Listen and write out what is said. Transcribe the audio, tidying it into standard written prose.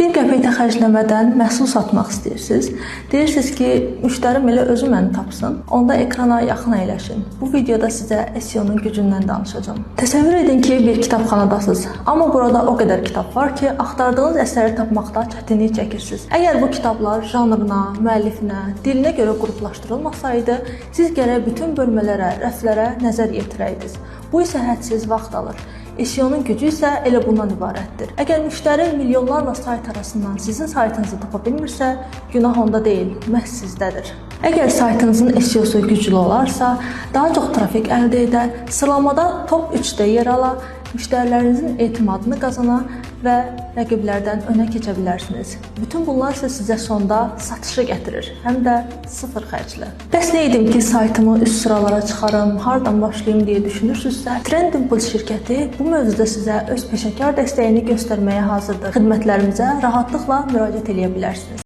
Bir qəpik də xərcləmədən məhsul satmaq istəyirsiniz. Deyirsiniz ki, müştərim elə özü məni tapsın, onda ekrana yaxın əyləşin. Bu videoda sizə SEO-nun gücündən danışacağım. Təsəvvür edin ki, bir kitabxanadasınız. Amma burada o qədər kitab var ki, axtardığınız əsəri tapmaqda çətinlik çəkirsiniz. Əgər bu kitablar janrına, müəllifinə, dilinə görə qruplaşdırılmasaydı, siz gərək bütün bölmələrə, rəflərə nəzər yetirəydiniz. Bu isə hədsiz vaxt alır. SEO-nun gücü isə elə bundan ibarətdir. Əgər müştəri milyonlarla sayt arasından sizin saytınızı tapa bilmirsə, günah onda deyil, məhz sizdədir. Əgər saytınızın SEO-su güclü olarsa, daha çox trafik əldə edə, sıralamada top 3-də yer ala, müştərilərinizin etimadını qazana və rəqiblərdən önə keçə bilərsiniz. Bütün bunlar isə sizə sonda satışı gətirir, həm də sıfır xərclə. Bəs nə edim ki, saytımı üst sıralara çıxarım, hardan başlayım deyə düşünürsünüzsə, Trendyol şirkəti bu mövzuda sizə öz peşəkar dəstəyini göstərməyə hazırdır. Xidmətlərimizə rahatlıqla müraciət edə bilərsiniz.